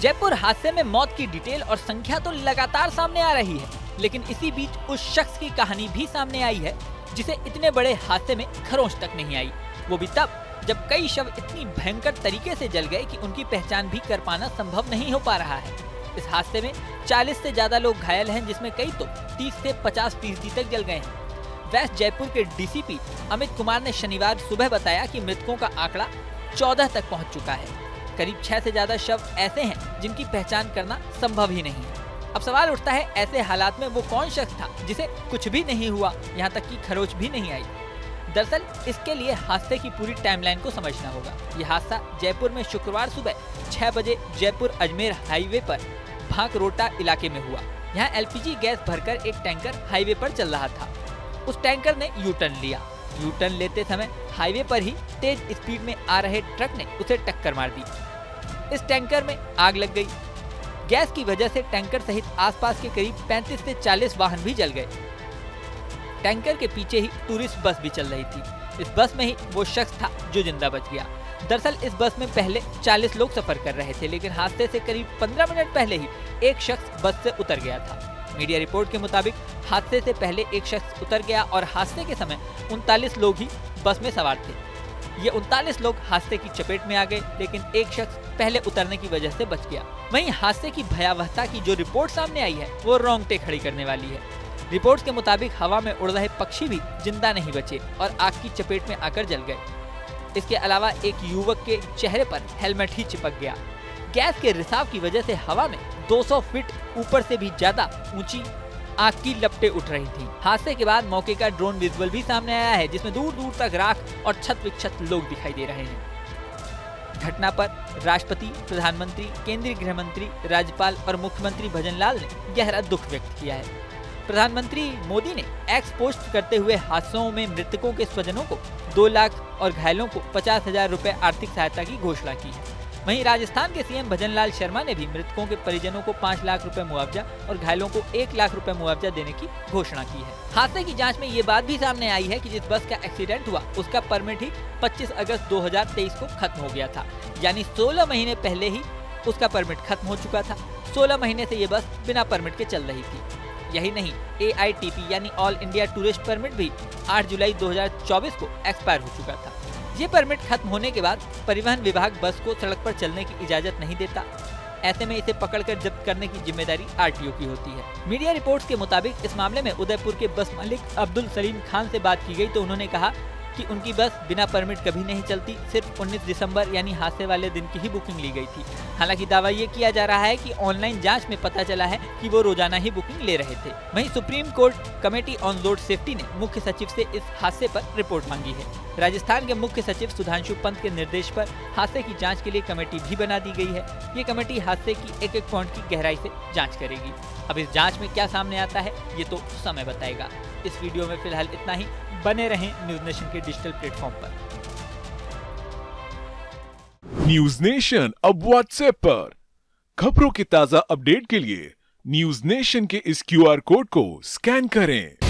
जयपुर हादसे में मौत की डिटेल और संख्या तो लगातार सामने आ रही है, लेकिन इसी बीच उस शख्स की कहानी भी सामने आई है जिसे इतने बड़े हादसे में खरोंच तक नहीं आई, वो भी तब जब कई शव इतनी भयंकर तरीके से जल गए कि उनकी पहचान भी कर पाना संभव नहीं हो पा रहा है। इस हादसे में 40 से ज्यादा लोग घायल हैं, जिसमें कई तो 30 से 50% तक जल गए हैं। वेस्ट जयपुर के डीसीपी अमित कुमार ने शनिवार सुबह बताया कि मृतकों का आंकड़ा 14 तक पहुंच चुका है। करीब 6 से ज्यादा शव ऐसे हैं जिनकी पहचान करना संभव ही नहीं है। अब सवाल उठता है, ऐसे हालात में वो कौन शख्स था जिसे कुछ भी नहीं हुआ, यहाँ तक कि खरोच भी नहीं आई। दरअसल इसके लिए हादसे की पूरी टाइमलाइन को समझना होगा। यह हादसा जयपुर में शुक्रवार सुबह 6 बजे जयपुर अजमेर हाईवे पर भांकरोटा इलाके में हुआ। यहाँ एलपीजी गैस भरकर एक टैंकर हाईवे पर चल रहा था। उस टैंकर ने यू टर्न लिया। यू टर्न लेते समय हाईवे पर ही तेज स्पीड में आ रहे ट्रक ने उसे टक्कर मार दी। इस टैंकर में आग लग गई। गैस की वजह से टैंकर सहित आसपास के करीब 35 से 40 वाहन भी जल गए। टैंकर के पीछे ही टूरिस्ट बस भी चल रही थी। इस बस में ही वो शख्स था जो जिंदा बच गया। दरअसल इस बस में पहले 40 लोग सफर कर रहे थे, लेकिन हादसे से करीब 15 मिनट पहले ही एक शख्स बस से उतर गया था। मीडिया रिपोर्ट के मुताबिक हादसे से पहले एक शख्स उतर गया और हादसे के समय 39 लोग ही बस में सवार थे। ये 39 लोग हादसे की चपेट में आ गए, लेकिन एक शख्स पहले उतरने की वजह से बच गया। वहीं हादसे की भयावहता की जो रिपोर्ट सामने आई है वो रोंगटे खड़ी करने वाली है। रिपोर्ट्स के मुताबिक हवा में उड़ रहे पक्षी भी जिंदा नहीं बचे और आग की चपेट में आकर जल गए। इसके अलावा एक युवक के चेहरे पर हेलमेट ही चिपक गया। गैस के रिसाव की वजह से हवा में 200 फीट ऊपर से भी ज्यादा ऊंची आग की लपटें उठ रही थी। हादसे के बाद मौके का ड्रोन विजुअल भी सामने आया है, जिसमें दूर दूर तक राख और छत विक्षत लोग दिखाई दे रहे हैं। घटना पर राष्ट्रपति, प्रधानमंत्री, केंद्रीय गृह मंत्री, राज्यपाल और मुख्यमंत्री भजनलाल ने गहरा दुख व्यक्त किया है। प्रधानमंत्री मोदी ने एक्स पोस्ट करते हुए हादसों में मृतकों के स्वजनों को 2 लाख और घायलों को 50,000 रुपए आर्थिक सहायता की घोषणा की है। वहीं राजस्थान के सीएम भजनलाल शर्मा ने भी मृतकों के परिजनों को 5 लाख रुपए मुआवजा और घायलों को 1 लाख रुपए मुआवजा देने की घोषणा की है। हादसे की जांच में ये बात भी सामने आई है कि जिस बस का एक्सीडेंट हुआ उसका परमिट ही 25 अगस्त 2023 को खत्म हो गया था, यानी 16 महीने पहले ही उसका परमिट खत्म हो चुका था। 16 महीने से ये बस बिना परमिट के चल रही थी। यही नहीं, AITP यानी ऑल इंडिया टूरिस्ट परमिट भी 8 जुलाई 2024 को एक्सपायर हो चुका था। ये परमिट खत्म होने के बाद परिवहन विभाग बस को सड़क पर चलने की इजाजत नहीं देता। ऐसे में इसे पकड़कर जब्त करने की जिम्मेदारी RTO की होती है। मीडिया रिपोर्ट्स के मुताबिक इस मामले में उदयपुर के बस मालिक अब्दुल सलीम खान से बात की गई तो उन्होंने कहा कि उनकी बस बिना परमिट कभी नहीं चलती, सिर्फ 19 दिसंबर यानी हादसे वाले दिन की ही बुकिंग ली गई थी। हालांकि दावा ये किया जा रहा है कि ऑनलाइन जांच में पता चला है कि वो रोजाना ही बुकिंग ले रहे थे। वहीं supreme court committee on road safety ने मुख्य सचिव से इस हादसे पर रिपोर्ट मांगी है। राजस्थान के मुख्य सचिव सुधांशु पंत के निर्देश पर हादसे की जाँच के लिए कमेटी भी बना दी गई है। ये कमेटी हादसे की एक पॉइंट की गहराई से जाँच करेगी। अब इस जाँच में क्या सामने आता है ये तो समय बताएगा। इस वीडियो में फिलहाल इतना ही। बने रहें न्यूज नेशन के डिजिटल प्लेटफॉर्म पर। न्यूज नेशन अब व्हाट्सएप पर खबरों के ताजा अपडेट के लिए न्यूज नेशन के इस QR कोड को स्कैन करें।